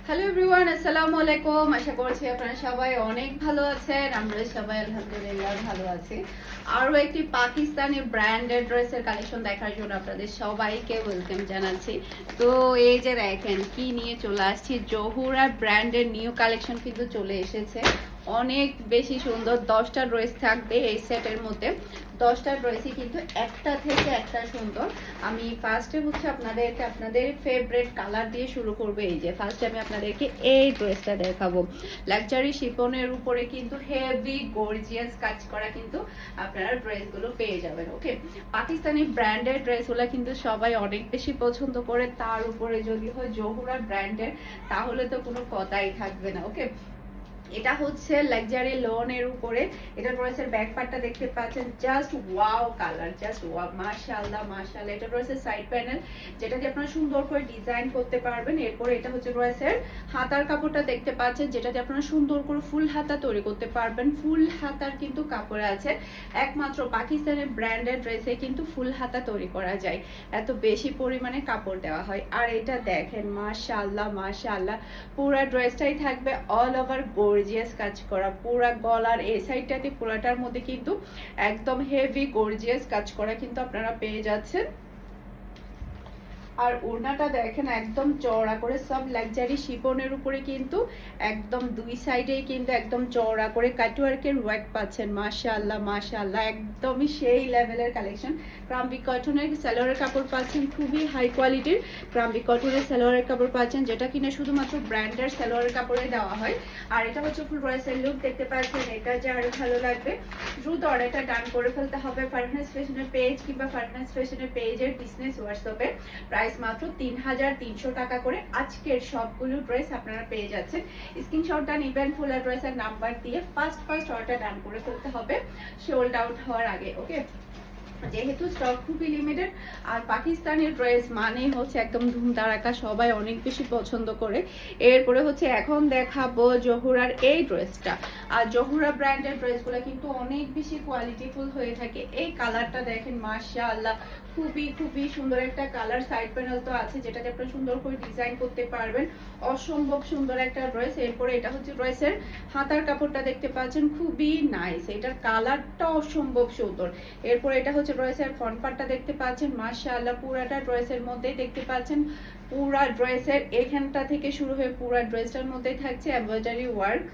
Hello everyone, আসসালামু আলাইকুম। আশা করছি আপনারা সবাই অনেক ভালো আছেন। আমরা সবাই আলহামদুলিল্লাহ ভালো আছি। আরও একটি পাকিস্তানি ব্র্যান্ডেড ড্রেসের কালেকশন দেখার জন্য আপনাদের সবাইকে ওয়েলকাম জানাচ্ছি। তো এই যে দেখেন কি নিয়ে চলে আসছি, জহুরা ব্র্যান্ডের নিউ কালেকশন কিন্তু চলে এসেছে। অনেক বেশি সুন্দর 10টা ড্রেস থাকবে এই সেটের মধ্যে। 10টা ড্রেসই কিন্তু একটা থেকে একটা সুন্দর। আমি ফার্স্টে হচ্ছে আপনাদের ফেভারিট কালার দিয়ে শুরু করবো। এই যে ফার্স্টে আমি আপনাদেরকে এই ড্রেসটা দেখাবো। লাক্সারি শিফনের উপরে কিন্তু হেভি গর্জিয়াস কাজ করা কিন্তু আপনারা ড্রেসগুলো পেয়ে যাবেন। ওকে, পাকিস্তানি ব্র্যান্ডের ড্রেসগুলো কিন্তু সবাই অনেক বেশি পছন্দ করে, তার উপরে যদি হয় জহুরা ব্র্যান্ডের তাহলে তো কোনো কথাই থাকবে না। ওকে, এটা হচ্ছে লাক্সারি লোনের উপরে। এটা ড্রেসের ব্যাক পার্টটা দেখতে পাচ্ছেন, just wow colour, just wow, মাশাআল্লাহ মাশাআল্লাহ। এটা ড্রেসের সাইড প্যানেল, যেটাকে আপনারা সুন্দর করে ডিজাইন করতে পারবেন। এরপরে এটা হচ্ছে ড্রেসের হাতার কাপড়টা দেখতে পাচ্ছেন, যেটাতে আপনারা সুন্দর করে ফুল হাতা তৈরি করতে পারবেন। ফুল হাতার কিন্তু কাপড় আছে, একমাত্র পাকিস্তানের ব্র্যান্ডের ড্রেসে কিন্তু ফুল হাতা তৈরি করা যায়, এত বেশি পরিমাণে কাপড় দেওয়া হয়। আর এটা দেখেন মাশাআল্লাহ মাশাআল্লাহ, পুরো ড্রেসটাই থাকবে অল ওভার গর্জিয়াস কাজ করা। পুরা গলার এই সাইডটাতে পুরাটার মধ্যে কিন্তু একদম হেভি গর্জিয়াস কাজ করা কিন্তু আপনারা পেয়ে যাচ্ছেন। আর ওড়নাটা দেখেন একদম চওড়া করে, সব লাক্সারি শিফনের উপরে কিন্তু একদম দুই সাইডেই কিন্তু একদম চওড়া করে কাটওয়ার্কের ওয়ার্ক পাচ্ছেন। মাশাআল্লাহ মাশাআল্লাহ, একদমই সেই লেভেলের কালেকশন। ক্রাম্বি কটনের সালোয়ারের কাপড় পাচ্ছেন, খুবই হাই কোয়ালিটির ক্রাম্বি কটনের সালোয়ারের কাপড় পাচ্ছেন, যেটা কিনা শুধুমাত্র ব্র্যান্ডের সালোয়ারের কাপড়ে দেওয়া হয়। আর এটা হচ্ছে ফুল ড্রেসের লুক দেখতে পাচ্ছেন। এটা যে আরো ভালো লাগবে, দ্রুত অর্ডারটা ডান করে ফেলতে হবে ফারহানাস ফ্যাশনের পেজ কিংবা ফারহানাস ফ্যাশনের পেজের বিজনেস হোয়াটসঅ্যাপে। প্রাইস মাত্র 3300 টাকা করে আজকের সবগুলো ড্রেস আপনারা পেয়ে যাচ্ছেন। স্ক্রিনশটটা নেবেন, ফুল অ্যাড্রেস আর নাম্বার দিয়ে ফার্স্ট অর্ডার ডান করে ফেলতে হবে সোল্ড আউট হওয়ার আগে। ওকে, যেহেতু স্টক খুবই লিমিটেড, আর পাকিস্তানি ড্রেস মানে হচ্ছে একদম ধুম ধারাকা, সবাই অনেক বেশি পছন্দ করে। এরপরে হচ্ছে এখন দেখাবো জহুরার এই ড্রেসটা। আর জহুরা ব্র্যান্ডের ড্রেসগুলো কিন্তু অনেক বেশি কোয়ালিটিফুল হয়ে থাকে। এই কালারটা দেখেন মাশাআল্লাহ, খুবই খুবই সুন্দর একটা কালার। সাইড প্যানেল তো আছে, যেটাতে আপনারা সুন্দর করে ডিজাইন করতে পারবেন। অসম্ভব সুন্দর একটা ড্রেস। এরপরে এটা হচ্ছে ড্রেসের হাতার কাপড়টা দেখতে পাচ্ছেন, খুবই নাইস, এটার কালারটা অসম্ভব সুন্দর। এরপরে এটা হচ্ছে ড্রেসের ফ্রন্ট পার্টটা দেখতে পাচ্ছেন, মাশাআল্লাহ পুরাটা ড্রেসের মধ্যেই দেখতে পাচ্ছেন। পুরা ড্রেসের এখানটা থেকে শুরু হয়ে পুরা ড্রেসটার মধ্যেই থাকছে এমব্রয়ডারি ওয়ার্ক।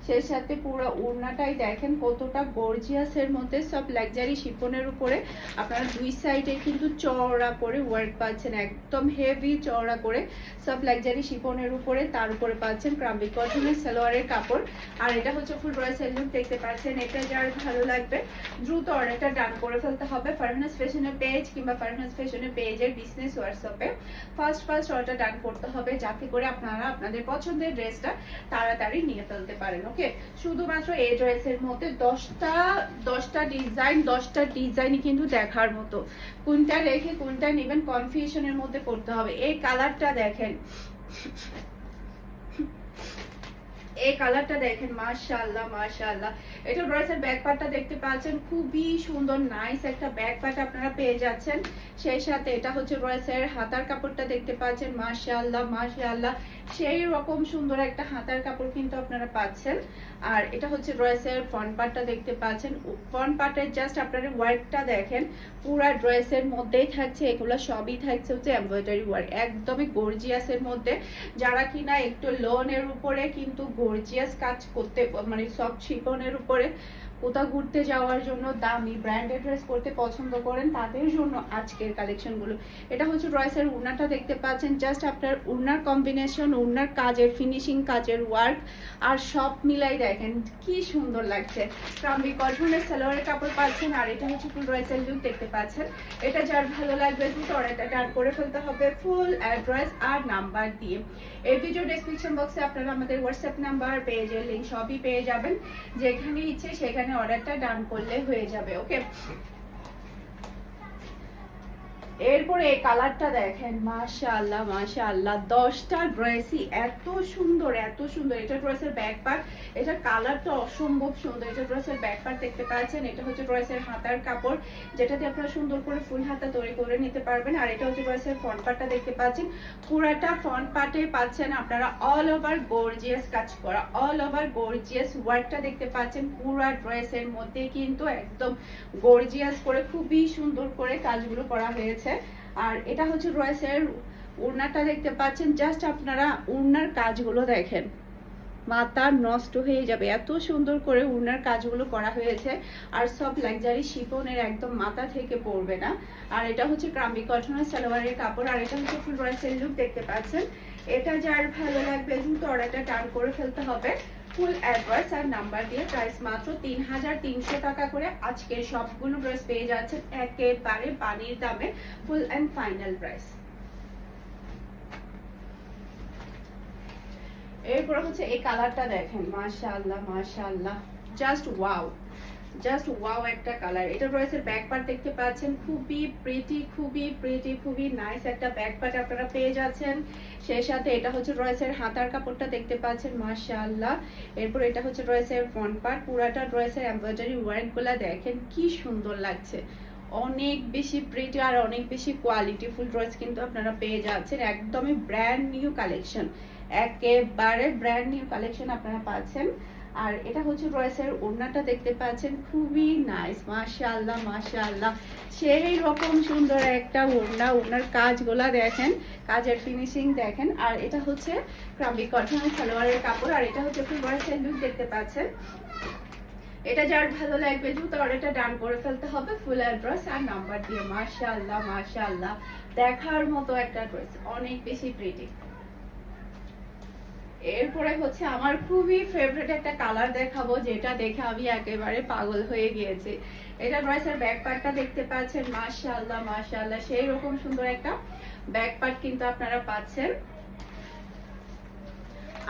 সেই সাথে পুরো ওড়নাটাই দেখেন কতটা গর্জিয়াসের মধ্যে, সব লাক্সারি শিফনের উপরে আপনারা দুই সাইডে কিন্তু চওড়া করে ওয়ার্ক পাচ্ছেন, একদম হেভি চওড়া করে সব লাক্সারি শিফনের উপরে। তার উপরে পাচ্ছেন ক্রাম্বি কটনের সালোয়ারের কাপড়। আর এটা হচ্ছে ফুল ড্রেসের লুক দেখতে পাচ্ছেন। এটা যার ভালো লাগবে দ্রুত অর্ডারটা ডান করে ফেলতে হবে ফারহানাস ফ্যাশনের পেজ কিংবা ফারহানাস ফ্যাশনের পেজের বিজনেস হোয়াটসঅ্যাপে ফার্স্ট অর্ডার ডান করতে হবে, যাতে করে আপনারা আপনাদের পছন্দের ড্রেসটা তাড়াতাড়ি নিয়ে ফেলতে পারেন। ওকে, শুধুমাত্র এই ড্রেসের মধ্যে 10টা ডিজাইনই কিন্তু দেখার মতো। কোনটা রেখে কোনটা নেবেন কনফিউশনের মধ্যে পড়তে হবে। এই কালারটা দেখেন, এই কালারটা দেখেন মাশাআল্লাহ মাশাআল্লাহ। এটা ড্রেসের ব্যাক পার্টটা দেখতে পাচ্ছেন, খুবই সুন্দর নাইস একটা ব্যাক পার্ট আপনারা পেয়ে যাচ্ছেন। সেই সাথে এটা হচ্ছে ড্রেসের হাতার কাপড়টা দেখতে পাচ্ছেন, মাশাআল্লাহ মাশাআল্লাহ, সেই রকম সুন্দর একটা হাতার কাপড় কিন্তু আপনারা পাচ্ছেন। আর এটা হচ্ছে ড্রেসের ফ্রন্ট পার্টটা দেখতে পাচ্ছেন। ফ্রন্ট পার্টের জাস্ট আপনারা ওয়ার্কটা দেখেন, পুরা ড্রেসের মধ্যেই থাকছে, এগুলো সবই থাকছে হচ্ছে এমব্রয়ডারি ওয়ার্ক, একদমই গর্জিয়াসের মধ্যে। যারা কিনা একটু লোনের উপরে কিন্তু গর্জিয়াস কাজ করতে, মানে সফট শিফনের উপরে কোথাও ঘুরতে যাওয়ার জন্য দামি ব্র্যান্ডেড ড্রেস করতে পছন্দ করেন, তাদের জন্য আজকের কালেকশনগুলো। এটা হচ্ছে ড্রেসের উড়নাটা দেখতে পাচ্ছেন, জাস্ট আপনার উড়নার কম্বিনেশন, উড়নার কাজের ফিনিশিং, কাজের ওয়ার্ক আর সব মিলাই দেখেন কি সুন্দর লাগছে। ক্রাম্বি কটনের সালোয়ারের কাপড় পাচ্ছেন। আর এটা হচ্ছে ফুল ড্রেসের লুক দেখতে পাচ্ছেন। এটা যার ভালো লাগবে দ্রুত অর্ডারটা ডান করে ফেলতে হবে ফুল অ্যাড্রেস আর নাম্বার দিয়ে। এই ভিডিও ডেসক্রিপশন বক্সে আপনারা আমাদের হোয়াটসঅ্যাপ নাম্বার, পেজের লিঙ্ক সবই পেয়ে যাবেন। যেখানে ইচ্ছে সেখানে অর্ডারটা ডান করলে হয়ে যাবে। ওকে, এরপরে এই কালারটা দেখেন, মাশাআল্লাহ মাশাআল্লাহ, 10টা ড্রেসই এত সুন্দর এত সুন্দর। এটা ড্রেসের ব্যাক পার্ট, এটা কালারটা অসম্ভব সুন্দর। এটা ড্রেসের ব্যাক পার্ট দেখতে পাচ্ছেন, এটা হচ্ছে ড্রেসের হাতার কাপড়, যেটাতে আপনারা সুন্দর করে ফুল হাতা তৈরি করে নিতে পারবেন। আর এটা হচ্ছে ড্রেসের ফ্রন্ট পার্টটা দেখতে পাচ্ছেন, পুরাটা ফ্রন্ট পার্টে পাচ্ছেন আপনারা অল ওভার গর্জিয়াস কাজ করা, অল ওভার গর্জিয়াস ওয়ার্কটা দেখতে পাচ্ছেন। পুরা ড্রেসের মধ্যে কিন্তু একদম গর্জিয়াস করে খুবই সুন্দর করে কাজগুলো করা হয়েছে। আর এটা হচ্ছে ড্রেসের ওড়নাটা দেখতে পাচ্ছেন, জাস্ট আপনারা ওড়নার কাজগুলো দেখেন, মাথা নষ্ট হয়ে যাবে, এত সুন্দর করে ওড়নার কাজগুলো করা হয়েছে। আর সব লাক্সারি শিফনের, একদম মাথা থেকে পড়বে না। আর এটা হচ্ছে ক্রাম্বি কটনের সালোয়ারের কাপড়। আর এটা হচ্ছে ফুল ড্রেসের লুক দেখতে পাচ্ছেন। এটা যার ভালো লাগবে দ্রুত অর্ডারটা টার্ন করে ফেলতে হবে। ফুল অ্যাড্রেস আর নাম্বার দিয়ে প্রাইস মাত্র 3300 টাকা করে আজকের সবগুলো ড্রেস পেয়ে যাচ্ছেন একেবারে পানির দামে, ফুল অ্যান্ড ফাইনাল প্রাইস। এরপর হচ্ছে এই কালারটা দেখেন, মাশাআল্লাহ মাশাআল্লাহ, জাস্ট ওয়াও, জাস্ট ওয়াও একটা কালার। এটা ড্রেসের ব্যাক পার্ট দেখতে পাচ্ছেন, খুবই প্রিটি খুবই প্রিটি খুবই নাইস একটা ব্যাক পার্ট আপনারা পেয়ে যাচ্ছেন। সেই সাথে এটা হচ্ছে ড্রেসের হাতার কাপড়টা দেখতে পাচ্ছেন, মাশাআল্লাহ। এরপর এটা হচ্ছে ড্রেসের ফ্রন্ট পার্ট, পুরাটা ড্রেসের এমব্রয়ডারি ওয়ার্কগুলো দেখেন কি সুন্দর লাগছে, অনেক বেশি প্রিটি আর অনেক বেশি কোয়ালিটিফুল ড্রেস কিন্তু আপনারা পেয়ে যাচ্ছেন। একদমই ব্র্যান্ড নিউ কালেকশন, একেবারে ব্র্যান্ড নিউ কালেকশন আপনারা পাচ্ছেন। আর এটা হচ্ছে ড্রেসের ওড়নাটা দেখতে পাচ্ছেন, খুবই নাইস, মাশাআল্লাহ মাশাআল্লাহ, সেই রকম সুন্দর একটা ওড়না। ওড়নার কাজগুলা দেখেন, কাজের ফিনিশিং দেখেন। আর এটা হচ্ছে ক্রাম্বি কটনের সালোয়ারের কাপড়। আর এটা হচ্ছে ফুল ড্রেসের লুক দেখতে পাচ্ছেন। এটা যার ভালো লাগবে দ্রুত অর্ডারটা ডান করে ফেলতে হবে, ফুল অ্যাড্রেস আর নাম্বার দিয়ে। মাশাআল্লাহ মাশাআল্লাহ, দেখার মতো একটা ড্রেস, অনেক বেশি প্রিটি। এরপরে হচ্ছে আমার খুবই ফেভারিট একটা কালার দেখাবো, যেটা দেখে আমি একেবারে পাগল হয়ে গিয়েছি। এটা ড্রেসের ব্যাক পার্টটা দেখতে পাচ্ছেন, মাশাআল্লাহ মাশাআল্লাহ, সেই রকম সুন্দর একটা ব্যাক পার্ট কিন্তু আপনারা পাচ্ছেন।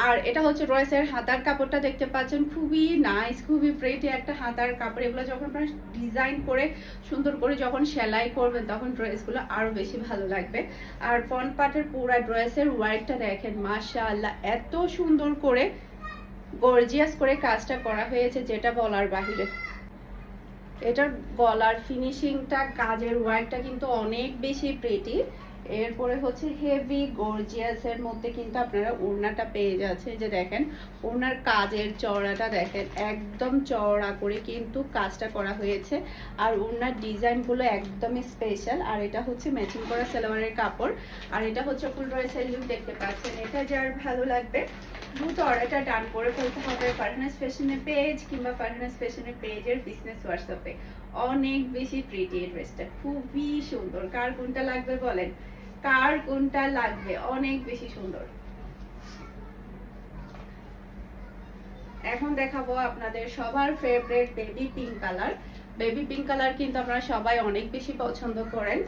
আর এটা হচ্ছে ড্রেসের হাতার কাপড়টা দেখতে পাচ্ছেন, খুবই নাইস খুবই প্রিটি একটা হাতার কাপড়। এগুলো যখন আপনারা ডিজাইন করে সুন্দর করে যখন সেলাই করবেন তখন ড্রেসগুলো আরো বেশি ভালো লাগবে। আর ফ্রন্ট পার্টের পুরো ড্রেসের ওয়ার্কটা দেখেন, মাশাআল্লাহ, এত সুন্দর করে গর্জিয়াস করে কাজটা করা হয়েছে যেটা বলার বাহিরে। এটার গলার ফিনিশিংটা, কাজের ওয়ার্কটা কিন্তু অনেক বেশি প্রিটি। এরপরে হচ্ছে হেভি গর্জিয়াস এর মধ্যে কিন্তু আপনারা ওড়নাটা পেয়ে যাচ্ছে, যে দেখেন ওড়নার কাজের চওড়াটা দেখেন, একদম চওড়া করে কিন্তু কাজটা করা হয়েছে। আর ওড়নার ডিজাইনগুলো একদমই স্পেশাল। আর এটা হচ্ছে ম্যাচিং করা সালোয়ারের কাপড়। আর এটা হচ্ছে ফুল ড্রেসের লুক দেখতে পাচ্ছেন। এটা যার ভালো লাগবে দ্রুত অর্ডারটা ডান করে ফেলতে হবে ফারহানাস ফ্যাশনের পেজ কিংবা ফারহানাস ফ্যাশনের পেজের বিজনেস হোয়াটসঅ্যাপে। অনেক বেশি প্রিটি এই ড্রেসটা, খুবই সুন্দর। কার কোনটা লাগবে বলেন, কার কোনটা লাগবে, অনেক বেশি সুন্দর। এখন দেখাবো আপনাদের সবার favourite baby pink colour. Baby pink colour কিন্তু আপনারা সবাই অনেক বেশি পছন্দ করেন।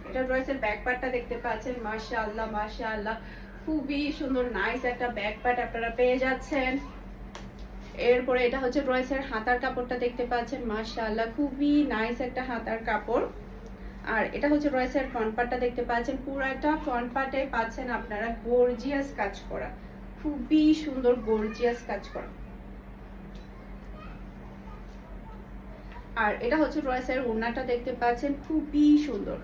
এটা ড্রেসের ব্যাক পার্টটা দেখতে পাচ্ছেন, মাশাআল্লাহ মাশাআল্লাহ, খুবই সুন্দর নাইস একটা ব্যাক পার্ট আপনারা পেয়ে যাচ্ছেন। এরপরে এটা হচ্ছে ড্রেসের হাতার কাপড়টা দেখতে পাচ্ছেন, মাশাআল্লাহ, খুবই নাইস একটা হাতার কাপড়। আর এটা হচ্ছে ড্রেসের ফ্রন্ট পার্টটা দেখতে পাচ্ছেন, পুরাটা ফ্রন্ট পার্টে পাচ্ছেন আপনারা গর্জিয়াস কাজ করা, খুবই সুন্দর গর্জিয়াস কাজ করা। আর এটা হচ্ছে ড্রেসের ওড়নাটা দেখতে পাচ্ছেন, খুবই সুন্দর,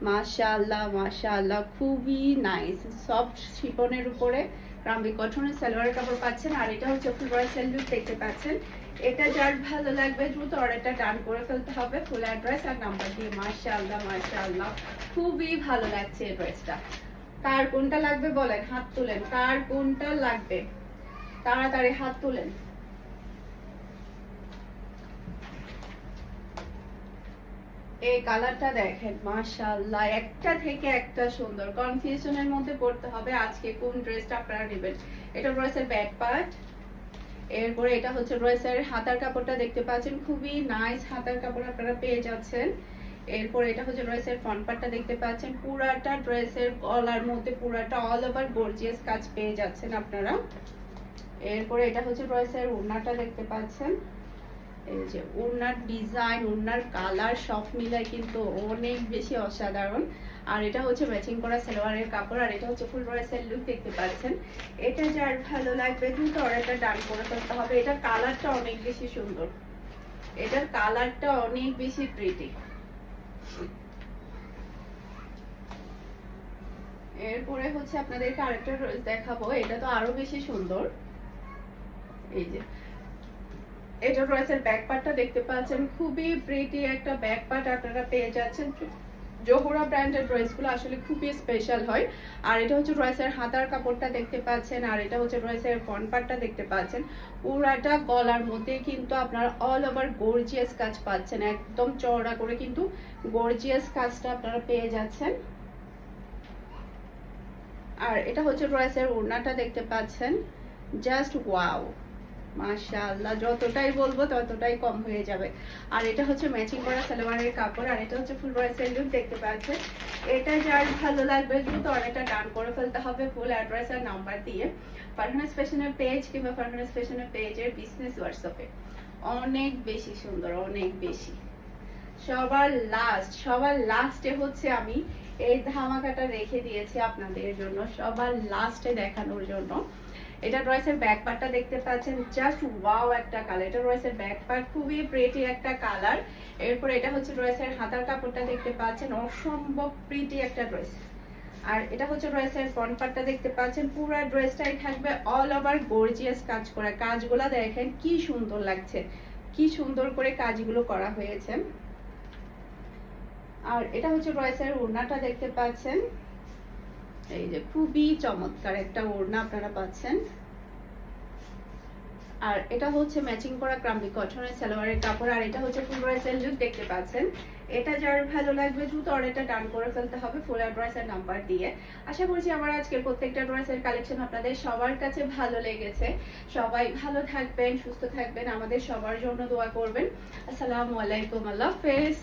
মাশাআল্লাহ মাশাআল্লাহ, খুবই নাইস সফট শিফনের উপরে ক্রাম্বি কটনের সালোয়ারের কাপড় পাচ্ছেন। আর এটা হচ্ছে ফুল ড্রেসের লুক দেখতে পাচ্ছেন। এটা যার ভালো লাগবে দ্রুত অর্ডারটা ডান করে ফেলতে হবে, ফুল অ্যাড্রেস আর নাম্বার দিয়ে। মাশাআল্লাহ মাশাআল্লাহ, খুবই ভালো লাগছে এই ড্রেসটা। কার কোনটা লাগবে বলেন, হাত তুলেন, কার কোনটা লাগবে তাড়াতাড়ি হাত তুলেন। এই কালারটা দেখেন, মাশাআল্লাহ, একটা থেকে একটা সুন্দর। কনফিউশনের মধ্যে পড়তে হবে আজকে কোন ড্রেসটা আপনারা নেবেন। এটা ড্রেসের ব্যাক পার্ট। এরপরে এটা হচ্ছে ড্রেসের হাতার কাপড়টা দেখতে পাচ্ছেন, খুবই নাইস হাতার কাপড় আপনারা পেয়ে যাচ্ছেন। এরপর এটা হচ্ছে ড্রেসের ফ্রন্ট পার্টটা দেখতে পাচ্ছেন, পুরাটা ড্রেসের গলার মধ্যে পুরাটা অল ওভার গর্জিয়াস কাজ পেয়ে যাচ্ছেন আপনারা। এরপরে এটা হচ্ছে ড্রেসের ওড়নাটা দেখতে পাচ্ছেন, এই যে ওড়নার ডিজাইন, ওড়নার কালার সব মিলাই কিন্তু অনেক বেশি অসাধারণ। আর এটা হচ্ছে ম্যাচিং করা সালোয়ারের কাপড়, আর এটা হচ্ছে ফুল ড্রেসের লুক দেখতে পাচ্ছেন। এটা যার ভালো লাগবে দ্রুত অর্ডারটা ডান করে ফেলতে হবে। এটার কালারটা অনেক বেশি সুন্দর, এটার কালারটা অনেক বেশি প্রিটি। এরপরে হচ্ছে আপনাদেরকে আরেকটা ড্রেস দেখাবো, এটা তো আরো বেশি সুন্দর। এই যে এটা ড্রেসের ব্যাক পার্টটা দেখতে পাচ্ছেন, খুবই প্রিটি একটা ব্যাক পার্ট আপনারা পেয়ে যাচ্ছেন। জোহরা ব্র্যান্ডের ড্রেসগুলো আসলে খুবই স্পেশাল হয়। আর এটা হচ্ছে ড্রেসের হাতার কাপড়টা দেখতে পাচ্ছেন, আর এটা হচ্ছে ড্রেসের ফ্রন্ট পার্টটা দেখতে পাচ্ছেন। পুরাটা গলার মধ্যে কিন্তু আপনারা অল ওভার গর্জিয়াস কাজ পাচ্ছেন, একদম চওড়া করে কিন্তু গর্জিয়াস কাজটা আপনারা পেয়ে যাচ্ছেন। আর এটা হচ্ছে ড্রেসের ওড়নাটা দেখতে পাচ্ছেন, জাস্ট ওয়াও মাশাআল্লাহ, যতটাই বলবো ততটাই কম হয়ে যাবে। আর এটা হচ্ছে ম্যাচিং করা সালোয়ারের কাপড়, আর এটা হচ্ছে ফুল ড্রেসের লুক দেখতে পাচ্ছেন। এটা যার ভালো লাগবে দ্রুত অর্ডারটা ডান করে ফেলতে হবে ফুল অ্যাড্রেস আর নাম্বার দিয়ে ফারহানাস ফ্যাশনের পেজ কিংবা ফারহানাস ফ্যাশনের পেজের বিজনেস হোয়াটসঅ্যাপে। অনেক বেশি সুন্দর, অনেক বেশি। সবার লাস্টে হচ্ছে আমি এই ধামাকাটা রেখে দিয়েছি আপনাদের জন্য, সবার লাস্টে দেখানোর জন্য। এটা ড্রেসের ব্যাক পার্টটা দেখতে পাচ্ছেন, জাস্ট ওয়াও একটা কালার। এটা ড্রেসের ব্যাক পার্ট, খুবই প্রিটি একটা কালার। এরপর এটা হচ্ছে ড্রেসের হাতার কাপড়টা দেখতে পাচ্ছেন, অসম্ভব প্রিটি একটা ড্রেস। আর এটা হচ্ছে ড্রেসের ফ্রন্ট পার্টটা দেখতে পাচ্ছেন, পুরো ড্রেসটাই থাকবে অল ওভার গর্জিয়াস কাজ করা। কাজগুলো দেখেন কি সুন্দর লাগছে, কি সুন্দর করে কাজগুলো করা হয়েছে। আর এটা হচ্ছে ড্রেসের ওড়নাটা দেখতে পাচ্ছেন, এই যে খুবই চমৎকার একটা ওড়না আপনারা পাচ্ছেন। আর এটা হচ্ছে ম্যাচিং করা ক্রাম্বি কটনের সালোয়ারের কাপড়, আর এটা হচ্ছে ফুল ড্রেসের লুক দেখতে পাচ্ছেন। এটা যার ভালো লাগবে দ্রুত অর্ডারটা ডান করে ফেলতে হবে ফুল অ্যাড্রেস আর নাম্বার দিয়ে। আশা করছি আমার আজকের প্রত্যেকটা ড্রেসের কালেকশন আপনাদের সবার কাছে ভালো লেগেছে। সবাই ভালো থাকবেন, সুস্থ থাকবেন, আমাদের সবার জন্য দোয়া করবেন। আসসালামু আলাইকুম, আল্লাহ হাফেজ।